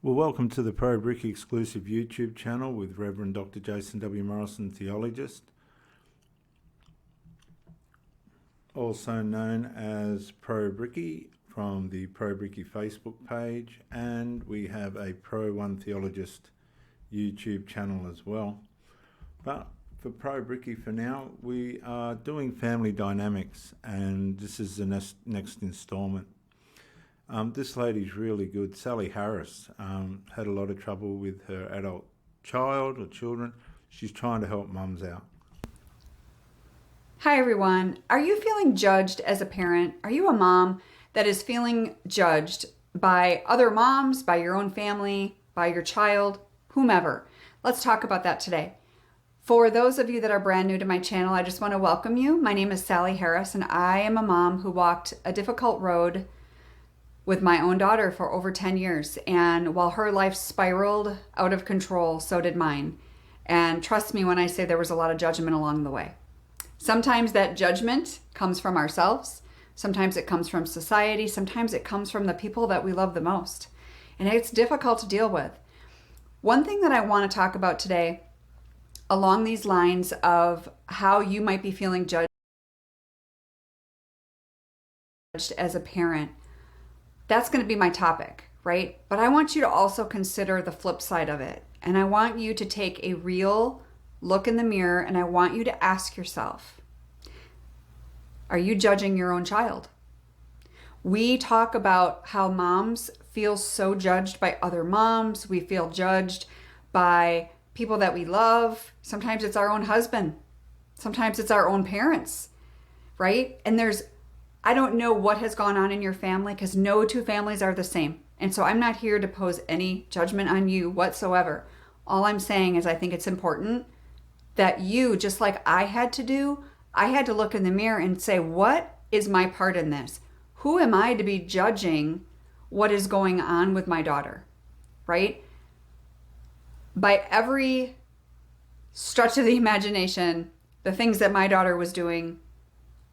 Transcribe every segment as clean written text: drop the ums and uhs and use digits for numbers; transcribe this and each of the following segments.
Well, welcome to the Pro Brick exclusive YouTube channel with Reverend Dr. Jason W. Morrison, theologist, also known as Pro Bricky from the Pro Bricky Facebook page, and we have a Pro One Theologist YouTube channel as well. But for Pro Bricky for now, we are doing family dynamics, and this is the next installment. This lady's really good. Sally Harris had a lot of trouble with her adult child or children. She's trying to help mums out. Hi everyone. Are you feeling judged as a parent? Are you a mom that is feeling judged by other moms, by your own family, by your child, whomever? Let's talk about that today. For those of you that are brand new to my channel, I just want to welcome you. My name is Sally Harris and I am a mom who walked a difficult road with my own daughter for over 10 years. And while her life spiraled out of control, so did mine. And trust me when I say there was a lot of judgment along the way. Sometimes that judgment comes from ourselves. Sometimes it comes from society. Sometimes it comes from the people that we love the most. And it's difficult to deal with. One thing that I want to talk about today along these lines of how you might be feeling judged as a parent, that's going to be my topic, right? But I want you to also consider the flip side of it. And I want you to take a real look in the mirror and I want you to ask yourself, are you judging your own child? We talk about how moms feel so judged by other moms. We feel judged by people that we love. Sometimes it's our own husband. Sometimes it's our own parents, right? And I don't know what has gone on in your family because no two families are the same. And so I'm not here to pose any judgment on you whatsoever. All I'm saying is I think it's important that you, just like I had to do, I had to look in the mirror and say, what is my part in this? Who am I to be judging what is going on with my daughter, right? By every stretch of the imagination, the things that my daughter was doing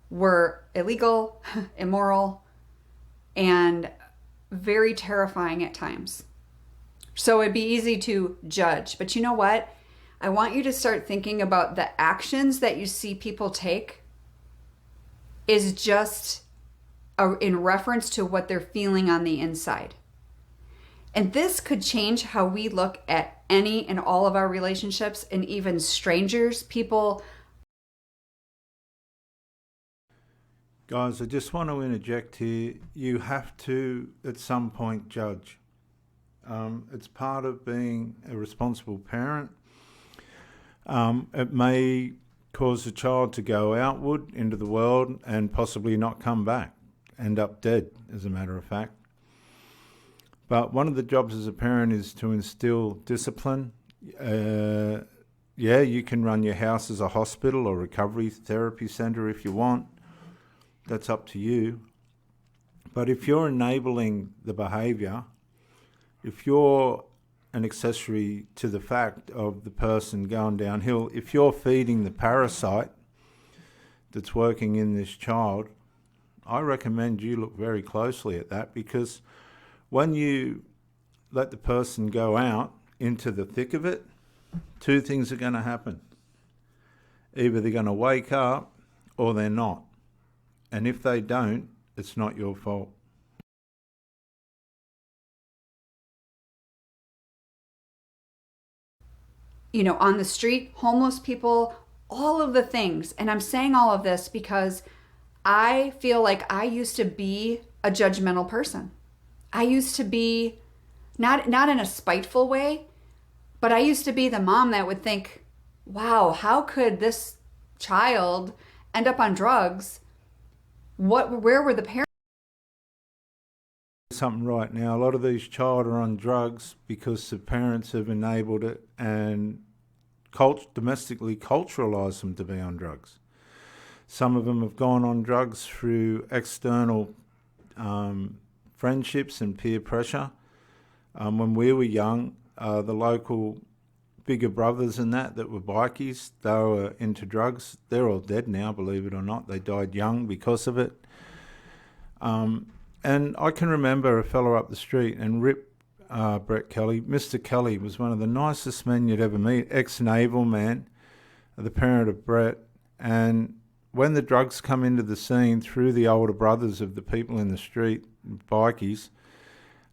were illegal, immoral, and very terrifying at times. So it'd be easy to judge. But you know what? I want you to start thinking about the actions that you see people take is just in reference to what they're feeling on the inside. And this could change how we look at any and all of our relationships and even strangers, people. Guys, I just want to interject here. You have to, at some point, judge. It's part of being a responsible parent. It may cause the child to go outward into the world and possibly not come back, end up dead, as a matter of fact. But one of the jobs as a parent is to instill discipline. Yeah, you can run your house as a hospital or recovery therapy center if you want. That's up to you. But if you're enabling the behavior, if you're an accessory to the fact of the person going downhill, if you're feeding the parasite that's working in this child, I recommend you look very closely at that, because when you let the person go out into the thick of it, two things are going to happen. Either they're going to wake up or they're not. And if they don't, it's not your fault. On the street, homeless people, all of the things. And I'm saying all of this because I feel like I used to be a judgmental person. I used to be, not in a spiteful way, but I used to be the mom that would think, wow, how could this child end up on drugs? Where were the parents? Something right now. A lot of these child are on drugs because the parents have enabled it and domestically culturalized them to be on drugs. Some of them have gone on drugs through external friendships and peer pressure. When we were young, the local bigger brothers and that were bikies, they were into drugs. They're all dead now, believe it or not. They died young because of it. And I can remember a fella up the street and rip Brett Kelly. Mr. Kelly was one of the nicest men you'd ever meet, ex-naval man, the parent of Brett. And when the drugs come into the scene through the older brothers of the people in the street, bikies,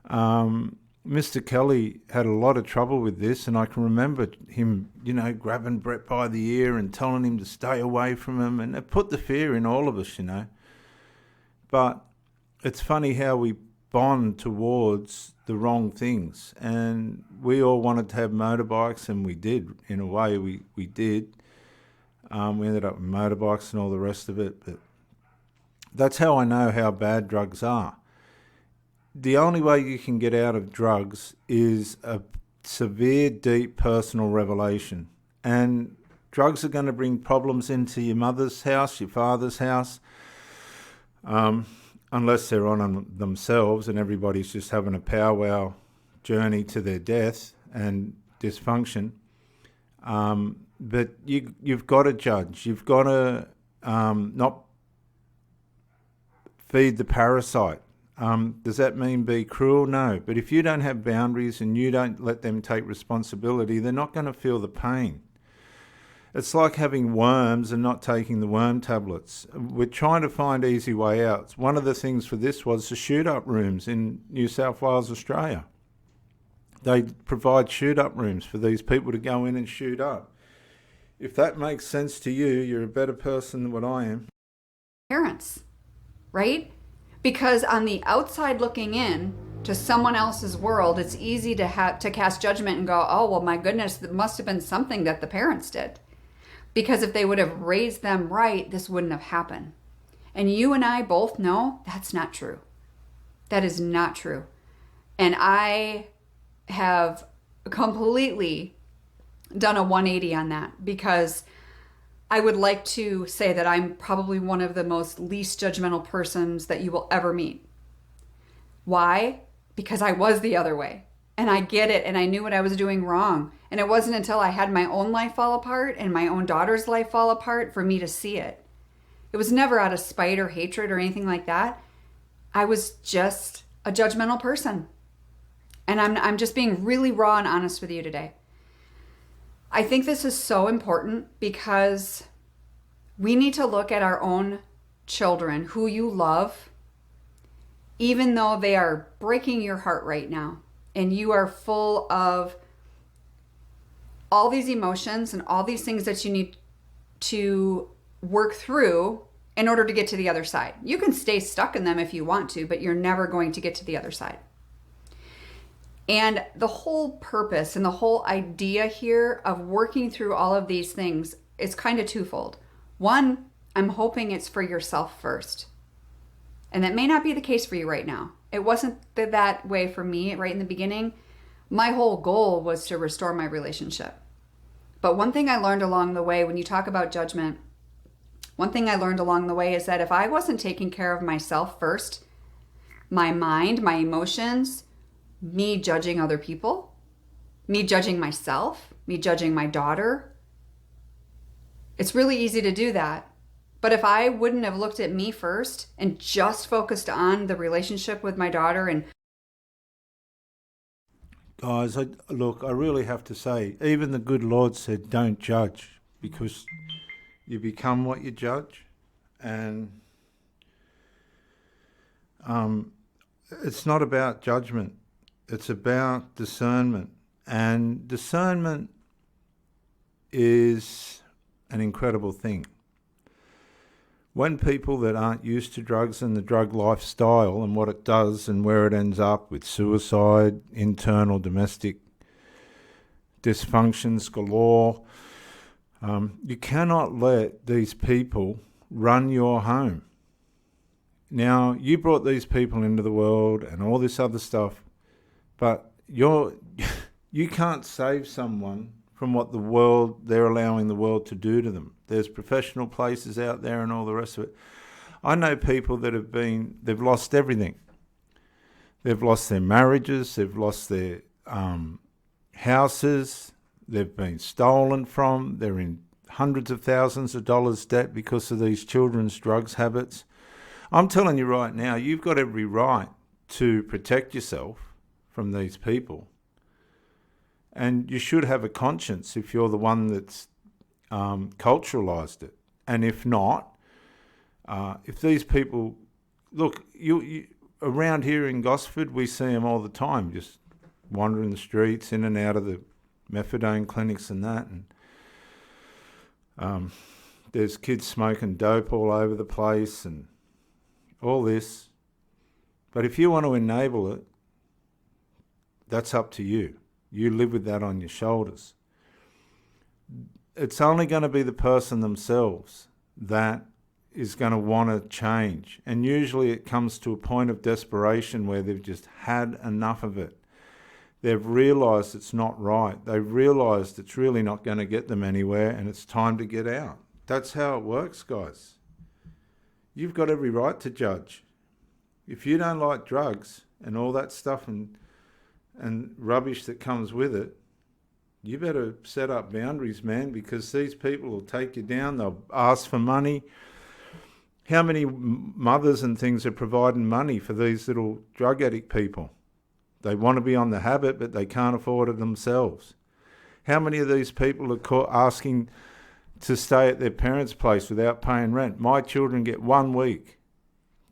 Mr. Kelly had a lot of trouble with this, and I can remember him, grabbing Brett by the ear and telling him to stay away from him, and it put the fear in all of us, But it's funny how we bond towards the wrong things, and we all wanted to have motorbikes, and we did. In a way, we did. We ended up with motorbikes and all the rest of it, but that's how I know how bad drugs are. The only way you can get out of drugs is a severe, deep personal revelation. And drugs are going to bring problems into your mother's house, your father's house, unless they're on them themselves and everybody's just having a powwow journey to their death and dysfunction. But you've got to judge. You've got to not feed the parasite. Does that mean be cruel? No. But if you don't have boundaries and you don't let them take responsibility, they're not going to feel the pain. It's like having worms and not taking the worm tablets. We're trying to find easy way outs. One of the things for this was the shoot-up rooms in New South Wales, Australia. They provide shoot-up rooms for these people to go in and shoot up. If that makes sense to you, you're a better person than what I am. Parents, right? Because on the outside looking in to someone else's world, it's easy to cast judgment and go, oh, well, my goodness, there must have been something that the parents did. Because if they would have raised them right, this wouldn't have happened. And you and I both know that's not true. That is not true. And I have completely done a 180 on that, because I would like to say that I'm probably one of the most least judgmental persons that you will ever meet. Why? Because I was the other way. And I get it, and I knew what I was doing wrong. And it wasn't until I had my own life fall apart and my own daughter's life fall apart for me to see it. It was never out of spite or hatred or anything like that. I was just a judgmental person. And I'm just being really raw and honest with you today. I think this is so important because we need to look at our own children who you love, even though they are breaking your heart right now and you are full of all these emotions and all these things that you need to work through in order to get to the other side. You can stay stuck in them if you want to, but you're never going to get to the other side. And the whole purpose and the whole idea here of working through all of these things is kind of twofold. One, I'm hoping it's for yourself first. And that may not be the case for you right now. It wasn't that way for me right in the beginning. My whole goal was to restore my relationship. But one thing I learned along the way, when you talk about judgment, one thing I learned along the way is that if I wasn't taking care of myself first, my mind, my emotions, me judging other people, me judging myself, me judging my daughter. It's really easy to do that. But if I wouldn't have looked at me first and just focused on the relationship with my daughter and... Guys, I really have to say, even the good Lord said, don't judge, because you become what you judge. And it's not about judgment. It's about discernment. And discernment is an incredible thing. When people that aren't used to drugs and the drug lifestyle and what it does and where it ends up with suicide, internal domestic dysfunctions galore, you cannot let these people run your home. Now, you brought these people into the world and all this other stuff, but you can't save someone from what they're allowing the world to do to them. There's professional places out there and all the rest of it. I know people that they've lost everything. They've lost their marriages, they've lost their houses, they've been stolen from, they're in hundreds of thousands of dollars debt because of these children's drugs habits. I'm telling you right now, you've got every right to protect yourself from these people. And you should have a conscience if you're the one that's culturalized it. And if not, if these people, look, you around here in Gosford, we see them all the time, just wandering the streets, in and out of the methadone clinics and that. And there's kids smoking dope all over the place and all this. But if you want to enable it, that's up to you. You live with that on your shoulders. It's only going to be the person themselves that is going to want to change. And usually it comes to a point of desperation where they've just had enough of it. They've realised it's not right. They've realised it's really not going to get them anywhere and it's time to get out. That's how it works, guys. You've got every right to judge. If you don't like drugs and all that stuff and rubbish that comes with it, you better set up boundaries, man, because these people will take you down. They'll ask for money. How many mothers and things are providing money for these little drug addict people? They want to be on the habit, but they can't afford it themselves. How many of these people are asking to stay at their parents' place without paying rent? My children get 1 week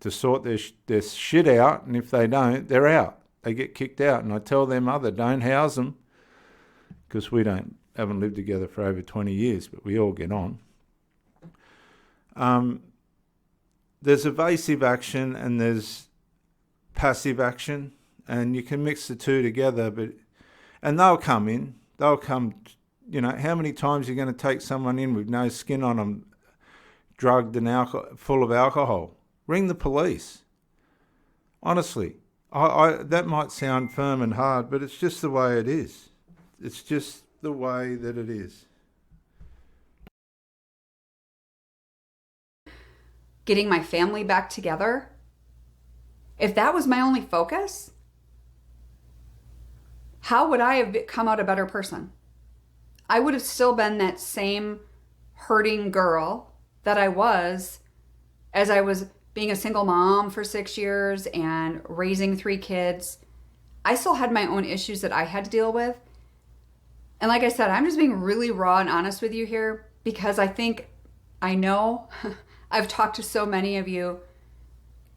to sort their shit out, and if they don't, they're out. They get kicked out. And I tell their mother, don't house them, because we haven't lived together for over 20 years, but we all get on. There's evasive action and there's passive action, and you can mix the two together, and they'll come in. They'll come, how many times are you going to take someone in with no skin on them, drugged and full of alcohol? Ring the police. Honestly, that might sound firm and hard, but it's just the way it is. It's just the way that it is. Getting my family back together, if that was my only focus, how would I have come out a better person? I would have still been that same hurting girl that I was as I was being a single mom for 6 years and raising 3 kids. I still had my own issues that I had to deal with. And like I said, I'm just being really raw and honest with you here because I know I've talked to so many of you,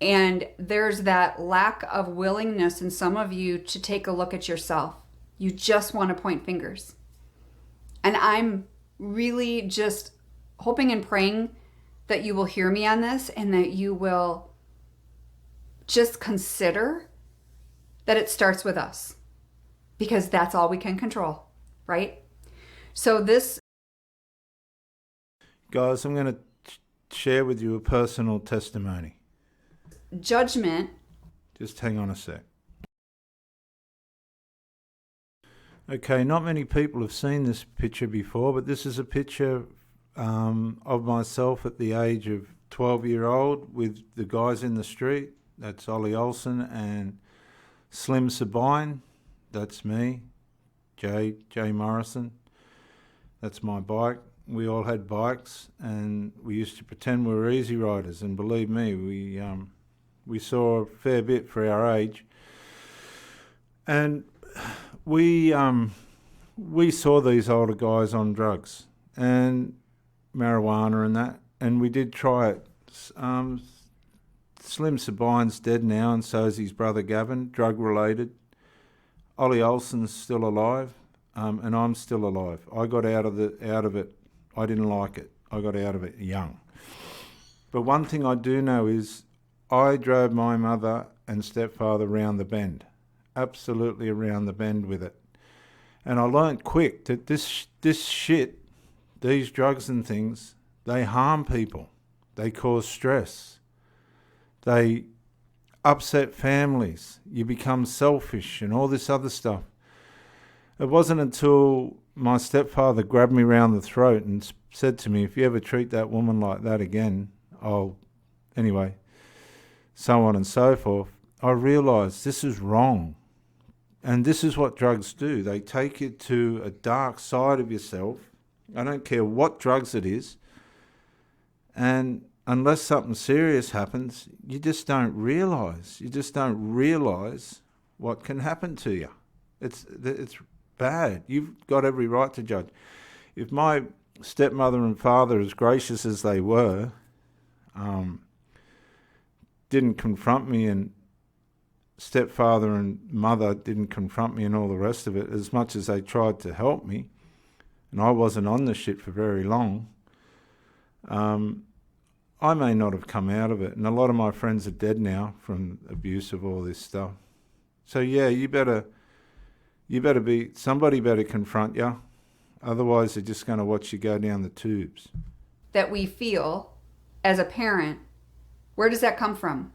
and there's that lack of willingness in some of you to take a look at yourself. You just want to point fingers. And I'm really just hoping and praying that you will hear me on this and that you will just consider that it starts with us, because that's all we can control, right? So this... Guys, I'm going to share with you a personal testimony. Judgment. Just hang on a sec. Okay, not many people have seen this picture before, but this is a picture of myself at the age of 12-year-old with the guys in the street. That's Ollie Olsen and Slim Sabine. That's me. Jay Morrison. That's my bike. We all had bikes, and we used to pretend we were easy riders. And believe me, we saw a fair bit for our age. And we saw these older guys on drugs and marijuana and that, and we did try it. Slim Sabine's dead now, and so is his brother Gavin, drug related. Ollie Olsen's still alive, and I'm still alive. I got out of it. I didn't like it. I got out of it young. But one thing I do know is I drove my mother and stepfather round the bend, absolutely around the bend with it. And I learnt quick that this shit, these drugs and things, they harm people. They cause stress. They upset families. You become selfish and all this other stuff. It wasn't until my stepfather grabbed me round the throat and said to me, if you ever treat that woman like that again, anyway, so on and so forth, I realised this is wrong. And this is what drugs do. They take you to a dark side of yourself. I don't care what drugs it is. And unless something serious happens, you just don't realise. You just don't realise what can happen to you. It's bad. You've got every right to judge. If my stepmother and father, as gracious as they were, didn't confront me, and stepfather and mother didn't confront me and all the rest of it, as much as they tried to help me, and I wasn't on the shit for very long, I may not have come out of it. And a lot of my friends are dead now from abuse of all this stuff. So yeah, somebody better confront you. Otherwise, they're just going to watch you go down the tubes. That we feel as a parent, where does that come from?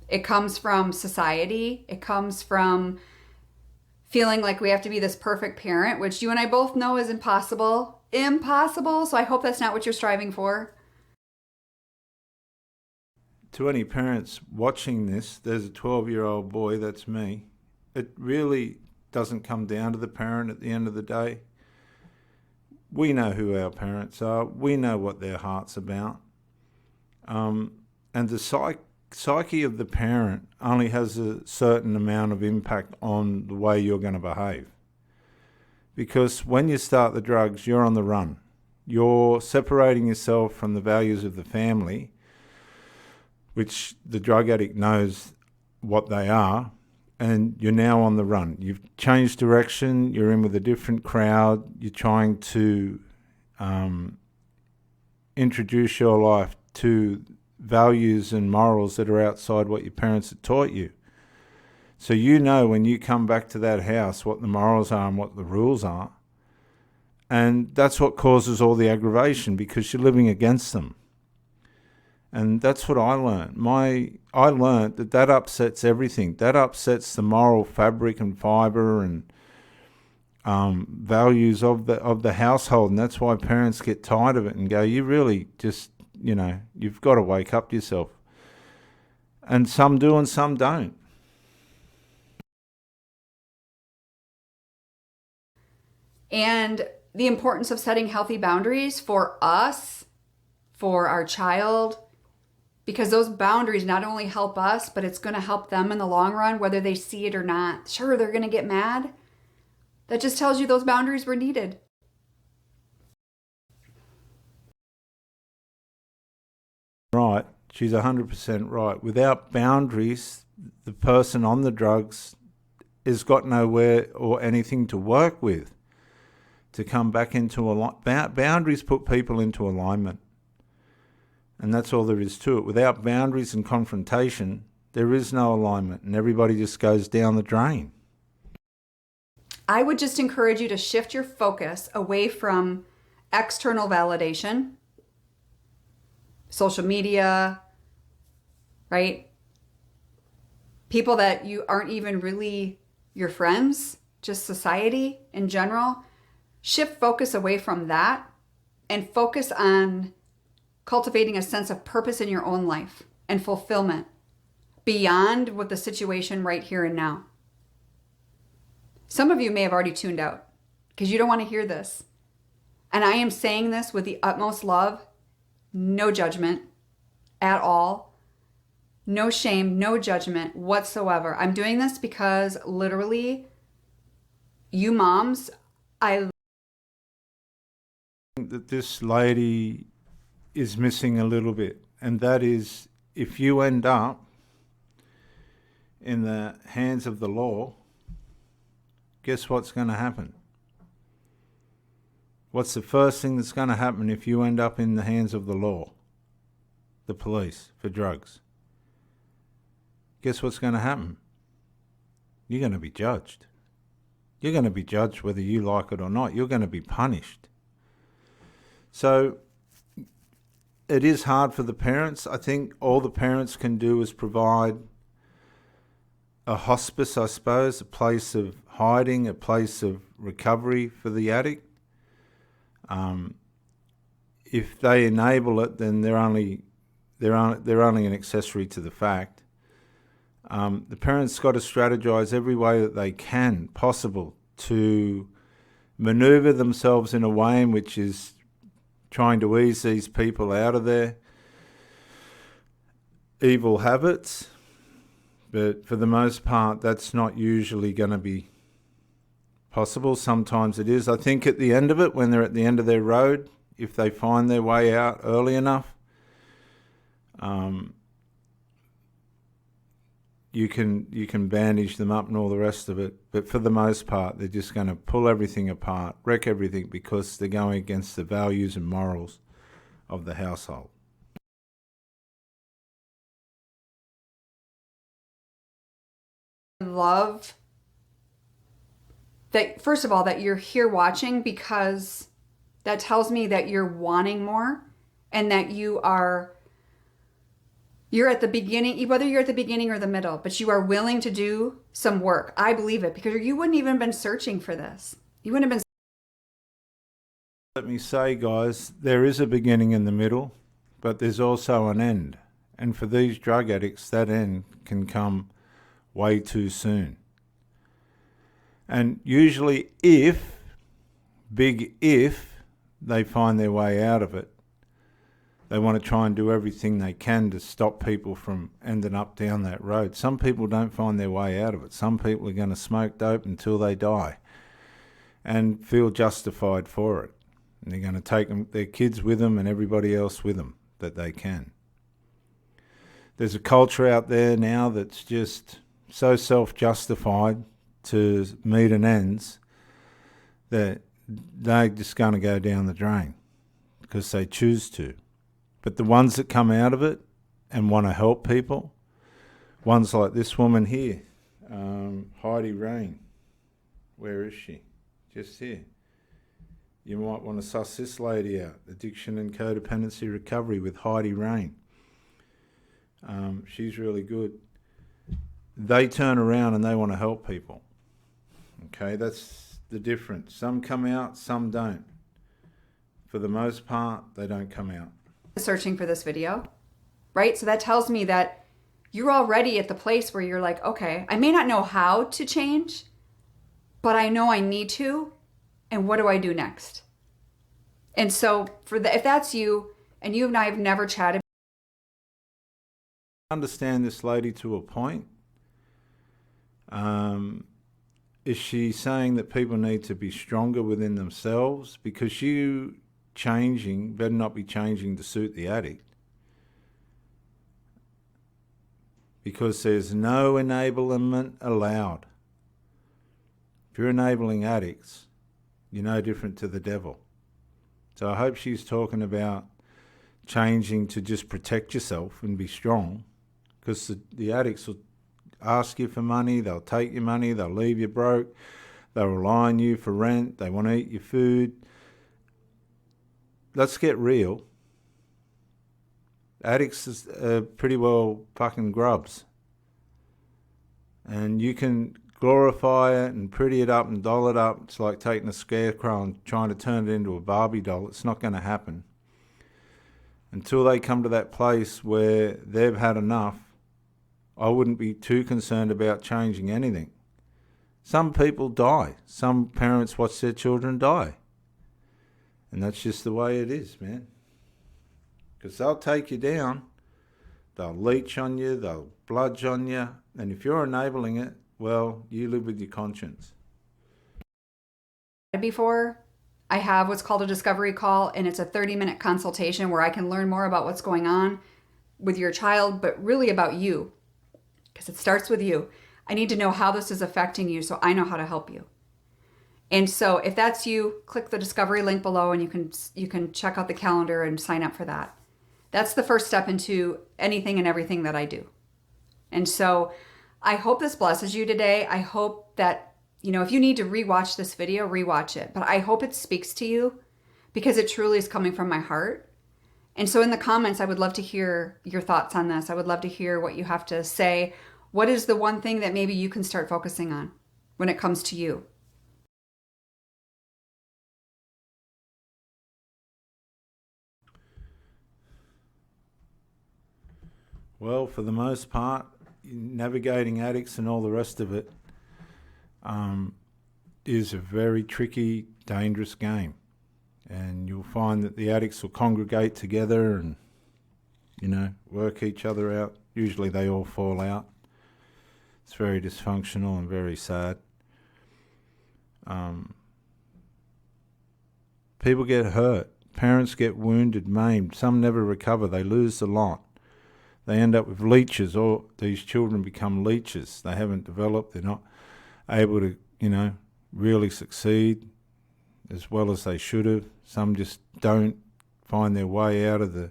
It comes from society. It comes from feeling like we have to be this perfect parent, which you and I both know is impossible. Impossible. So I hope that's not what you're striving for. To any parents watching this, there's a 12-year-old boy, that's me. It really doesn't come down to the parent at the end of the day. We know who our parents are. We know what their heart's about. And the psyche of the parent only has a certain amount of impact on the way you're going to behave. Because when you start the drugs, you're on the run. You're separating yourself from the values of the family, which the drug addict knows what they are, and you're now on the run. You've changed direction, you're in with a different crowd, you're trying to introduce your life to values and morals that are outside what your parents have taught you. So you know when you come back to that house what the morals are and what the rules are, and that's what causes all the aggravation, because you're living against them. And that's what I learned. I learned that upsets everything. That upsets the moral fabric and fibre and values of the household. And that's why parents get tired of it and go, you really just, you've got to wake up yourself. And some do and some don't. And the importance of setting healthy boundaries for us, for our child, because those boundaries not only help us, but it's going to help them in the long run, whether they see it or not. Sure, they're going to get mad. That just tells you those boundaries were needed. Right. She's 100% right. Without boundaries, the person on the drugs has got nowhere or anything to work with to come back into alignment. Boundaries put people into alignment. And that's all there is to it. Without boundaries and confrontation, there is no alignment, and everybody just goes down the drain. I would just encourage you to shift your focus away from external validation, social media, right? People that you aren't even really your friends, just society in general. Shift focus away from that and focus on cultivating a sense of purpose in your own life and fulfillment beyond what the situation right here and now. Some of you may have already tuned out because you don't want to hear this. And I am saying this with the utmost love, no judgment at all, no shame, no judgment whatsoever. I'm doing this because literally, you moms, I think that this lady is missing a little bit, and that is, if you end up in the hands of the law, guess what's going to happen? What's the first thing that's going to happen if you end up in the hands of the law, the police, for drugs? Guess what's going to happen? You're going to be judged. You're going to be judged whether you like it or not. You're going to be punished. So it is hard for the parents. I think all the parents can do is provide a hospice, I suppose, a place of hiding, a place of recovery for the addict. If they enable it, then they're only an accessory to the fact. The parents got to strategize every way that they can possible to maneuver themselves in a way in which is trying to ease these people out of their evil habits, But for the most part, that's not usually going to be possible. Sometimes it is. I think at the end of it, when they're at the end of their road, if they find their way out early enough, you can bandage them up and all the rest of it. But for the most part, they're just going to pull everything apart, wreck everything, because they're going against the values and morals of the household. I love that, first of all, that you're here watching, because that tells me that you're wanting more, and that you're at the beginning, whether you're at the beginning or the middle, but you are willing to do some work. I believe it, because you wouldn't even been searching for this. You wouldn't have been. Let me say, guys, there is a beginning in the middle, but there's also an end. And for these drug addicts, that end can come way too soon. And usually big if, they find their way out of it, they want to try and do everything they can to stop people from ending up down that road. Some people don't find their way out of it. Some people are going to smoke dope until they die and feel justified for it. And they're going to take their kids with them and everybody else with them that they can. There's a culture out there now that's just so self-justified to meet an ends that they're just going to go down the drain because they choose to. But the ones that come out of it and want to help people, ones like this woman here, Heidi Rain. Where is she? Just here. You might want to suss this lady out. Addiction and Codependency Recovery with Heidi Rain. She's really good. They turn around and they want to help people. Okay, that's the difference. Some come out, some don't. For the most part, they don't come out. Searching for this video, right? So that tells me that you're already at the place where you're like, okay, I may not know how to change, but I know I need to, and what do I do next? And so if that's you, and you and I have never chatted. I understand this lady to a point. Is she saying that people need to be stronger within themselves? Because you changing better not be changing to suit the addict, because there's no enablement allowed. If you're enabling addicts, you're no different to the devil. So I hope she's talking about changing to just protect yourself and be strong, because the addicts will ask you for money, they'll take your money, they'll leave you broke, they'll rely on you for rent, they want to eat your food. Let's get real. Addicts are pretty well fucking grubs. And you can glorify it and pretty it up and doll it up. It's like taking a scarecrow and trying to turn it into a Barbie doll. It's not going to happen. Until they come to that place where they've had enough, I wouldn't be too concerned about changing anything. Some people die. Some parents watch their children die. And that's just the way it is, man. Because they'll take you down, they'll leech on you, they'll bludge on you, and if you're enabling it, well, you live with your conscience. Before, I have what's called a discovery call, and it's a 30-minute consultation where I can learn more about what's going on with your child, but really about you, because it starts with you. I need to know how this is affecting you so I know how to help you. And so if that's you, click the discovery link below and you can check out the calendar and sign up for that. That's the first step into anything and everything that I do. And so I hope this blesses you today. I hope that, if you need to rewatch this video, rewatch it. But I hope it speaks to you, because it truly is coming from my heart. And so in the comments, I would love to hear your thoughts on this. I would love to hear what you have to say. What is the one thing that maybe you can start focusing on when it comes to you? Well, for the most part, navigating addicts and all the rest of it is a very tricky, dangerous game. And you'll find that the addicts will congregate together and, work each other out. Usually they all fall out. It's very dysfunctional and very sad. People get hurt. Parents get wounded, maimed. Some never recover. They lose the lot. They end up with leeches, or these children become leeches. They haven't developed. They're not able to, really succeed as well as they should have. Some just don't find their way out of the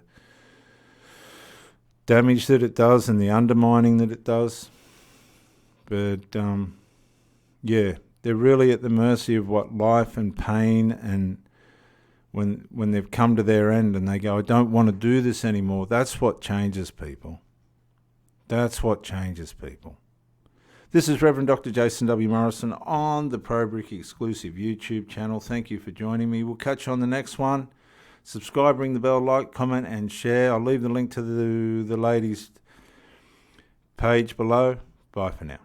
damage that it does and the undermining that it does. But, they're really at the mercy of what life and pain, and when they've come to their end and they go, I don't want to do this anymore, that's what changes people. That's what changes people. This is Reverend Dr. Jason W. Morrison on the ProBrick exclusive YouTube channel. Thank you for joining me. We'll catch you on the next one. Subscribe, ring the bell, like, comment, and share. I'll leave the link to the ladies' page below. Bye for now.